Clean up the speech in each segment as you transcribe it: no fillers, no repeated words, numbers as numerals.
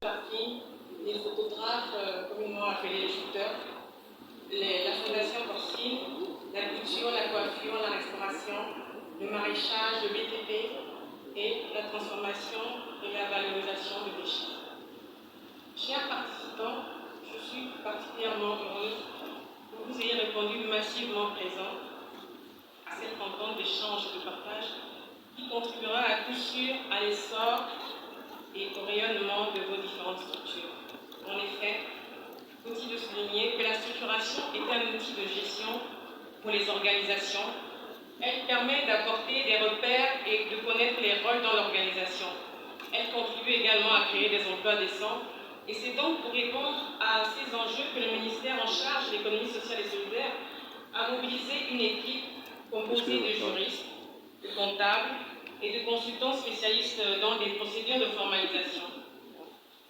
partie, les photographes, communément appelés les shooters, la fondation porcine, la couture, la coiffure, la restauration, le maraîchage, le BTP et la transformation et la valorisation de déchets. Chers participants, je suis particulièrement heureuse que vous ayez répondu massivement présent à cette rencontre d'échange et de partage qui contribuera à coup sûr à l'essor et au rayonnement de vos différentes structures. En effet, faut-il le souligner que la structuration est un outil de gestion pour les organisations. Elle permet d'apporter des repères et de connaître les rôles dans l'organisation. Elle contribue également à créer des emplois décents. Et c'est donc pour répondre à ces enjeux que le ministère en charge de l'économie sociale et solidaire a mobilisé une équipe composée de juristes, de comptables et de consultants spécialistes dans des procédures de formalisation.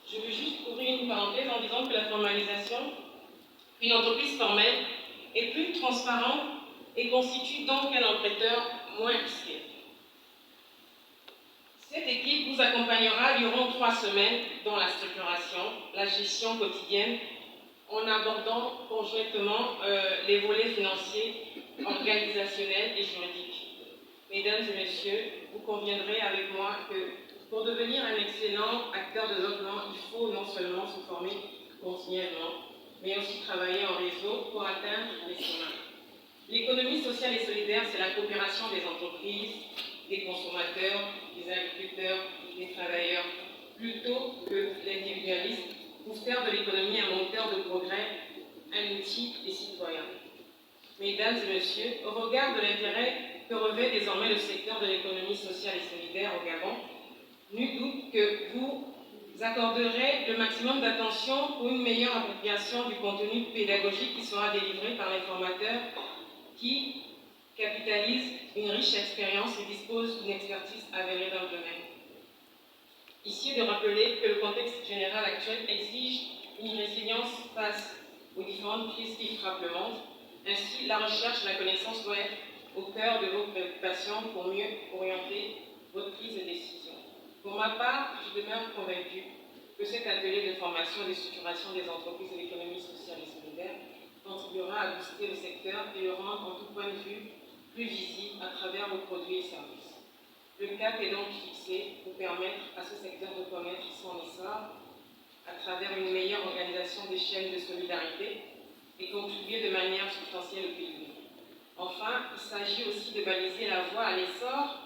Je veux juste ouvrir une parenthèse en disant que la formalisation, une entreprise formelle, est plus transparente et constitue donc un emprunteur moins risqué. Cette équipe vous accompagnera durant 3 semaines dans la structuration, la gestion quotidienne, en abordant conjointement les volets financiers, organisationnels et juridiques. Mesdames et messieurs, vous conviendrez avec moi que pour devenir un excellent acteur de développement, il faut non seulement se former continuellement, mais aussi travailler en réseau pour atteindre les sommets. L'économie sociale et solidaire, c'est la coopération des entreprises, des consommateurs, des agriculteurs, des travailleurs, plutôt que l'individualisme, pour faire de l'économie un moteur de progrès, un outil des citoyens. Mesdames et messieurs, au regard de l'intérêt que revêt désormais le secteur de l'économie sociale et solidaire au Gabon, nul doute que vous accorderez le maximum d'attention pour une meilleure appropriation du contenu pédagogique qui sera délivré par l'informateur qui capitalise une riche expérience et dispose d'une expertise avérée dans le domaine. Ici, de rappeler que le contexte général actuel exige une résilience face aux différentes crises qui frappent le monde. Ainsi, la recherche et la connaissance doivent être au cœur de vos préoccupations pour mieux orienter votre prise de décision. Pour ma part, je demeure convaincue que cet atelier de formation et de structuration des entreprises et de l'économie sociale et solidaire contribuera à booster le secteur et le rendre en tout point de vue plus visible à travers vos produits et services. Le cap est donc fixé pour permettre à ce secteur de connaître son essor à travers une meilleure organisation des chaînes de solidarité et contribuer de manière substantielle au PIB. Enfin, il s'agit aussi de baliser la voie à l'essor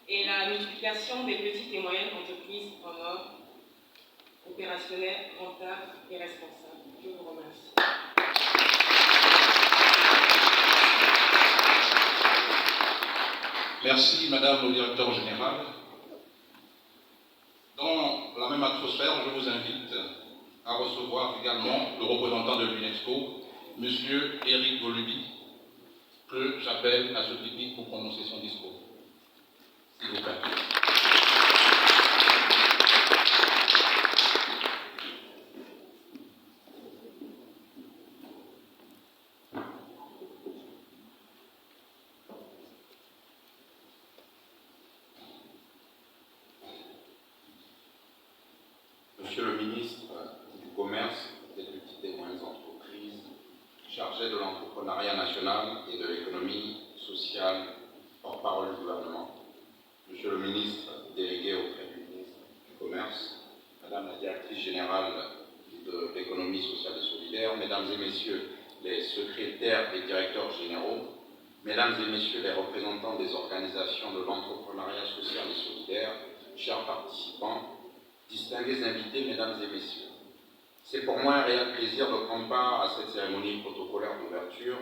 et la multiplication des petites et moyennes entreprises en or, opérationnelles, rentables et responsables. Je vous remercie. Merci, Madame le Directeur Général. Dans la même atmosphère, je vous invite à recevoir également le représentant de l'UNESCO, M. Eric Volubi, que j'appelle à ce public pour prononcer son discours. S'il vous plaît. Monsieur le ministre du Commerce, des petites et moyennes entreprises, chargé de l'entrepreneuriat national et de l'économie sociale, porte-parole du gouvernement, Monsieur le ministre délégué auprès du ministre du Commerce, Madame la directrice générale de l'économie sociale et solidaire, Mesdames et Messieurs les secrétaires et directeurs généraux, Mesdames et Messieurs les représentants des organisations de l'entrepreneuriat social et solidaire, chers participants, distingués invités, Mesdames et Messieurs, c'est pour moi un réel plaisir de prendre part à cette cérémonie protocolaire d'ouverture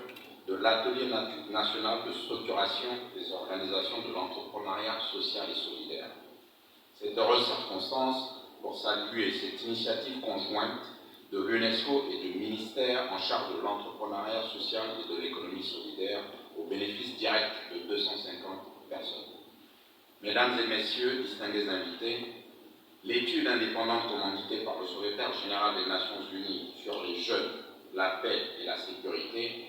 de l'atelier national de structuration des organisations de l'entrepreneuriat social et solidaire. Cette heureuse circonstance pour saluer cette initiative conjointe de l'UNESCO et du ministère en charge de l'entrepreneuriat social et de l'économie solidaire au bénéfice direct de 250 personnes. Mesdames et Messieurs, distingués invités, l'étude indépendante commanditée par le secrétaire général des Nations Unies sur les jeunes, la paix et la sécurité,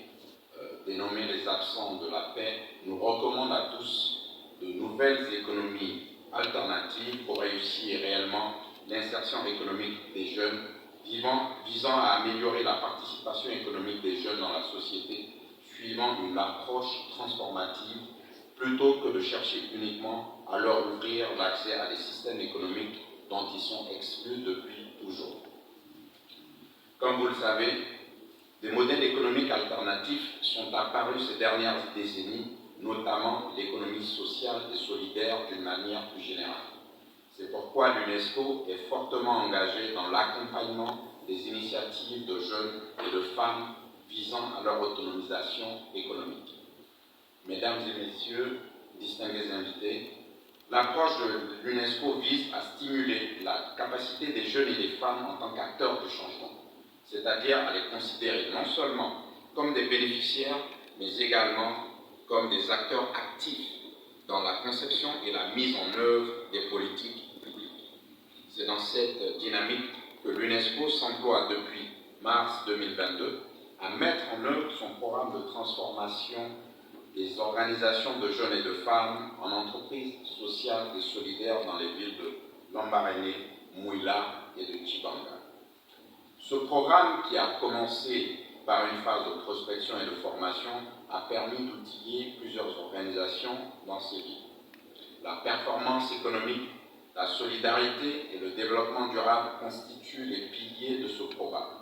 dénommée les absents de la paix, nous recommande à tous de nouvelles économies alternatives pour réussir réellement l'insertion économique des jeunes, visant à améliorer la participation économique des jeunes dans la société, suivant une approche transformative, plutôt que de chercher uniquement à leur ouvrir l'accès à des systèmes économiques dont ils sont exclus depuis toujours. Comme vous le savez, des modèles économiques alternatifs sont apparus ces dernières décennies, notamment l'économie sociale et solidaire d'une manière plus générale. C'est pourquoi l'UNESCO est fortement engagée dans l'accompagnement des initiatives de jeunes et de femmes visant à leur autonomisation économique. Mesdames et messieurs, distingués invités, l'approche de l'UNESCO vise à stimuler la capacité des jeunes et des femmes en tant qu'acteurs de changement, c'est-à-dire à les considérer non seulement comme des bénéficiaires, mais également comme des acteurs actifs dans la conception et la mise en œuvre des politiques publiques. C'est dans cette dynamique que l'UNESCO s'emploie depuis mars 2022 à mettre en œuvre son programme de transformation des organisations de jeunes et de femmes en entreprises sociales et solidaires dans les villes de Lambaréné, Mouila et de Tchibanga. Ce programme, qui a commencé par une phase de prospection et de formation, a permis d'outiller plusieurs organisations dans ces villes. La performance économique, la solidarité et le développement durable constituent les piliers de ce programme.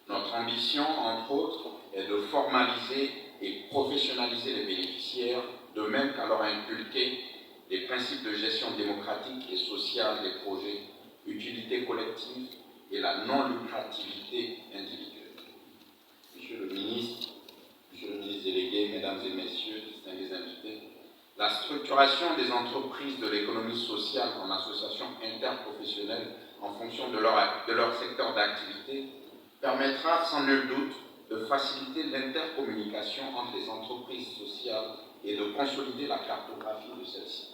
Notre ambition, entre autres, est de formaliser et professionnaliser les bénéficiaires, de même qu'à leur inculquer les principes de gestion démocratique et sociale des projets, utilité collective et la non-lucrativité individuelle. Monsieur le ministre délégué, mesdames et messieurs, distingués invités, la structuration des entreprises de l'économie sociale en associations interprofessionnelles en fonction de leur secteur d'activité permettra sans nul doute de faciliter l'intercommunication entre les entreprises sociales et de consolider la cartographie de celles-ci.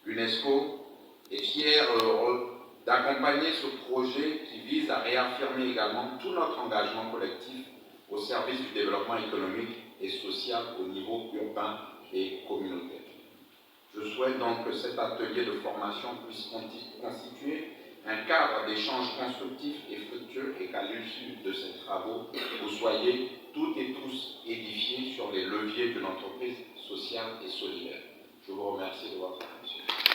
L'UNESCO est fier et heureux d'accompagner ce projet qui vise à réaffirmer également tout notre engagement collectif au service du développement économique et social au niveau urbain et communautaire. Je souhaite donc que cet atelier de formation puisse constituer un cadre d'échange constructif et fructueux et qu'à l'issue de ces travaux, vous soyez toutes et tous édifiés sur les leviers d'une entreprise sociale et solidaire. Je vous remercie de votre attention.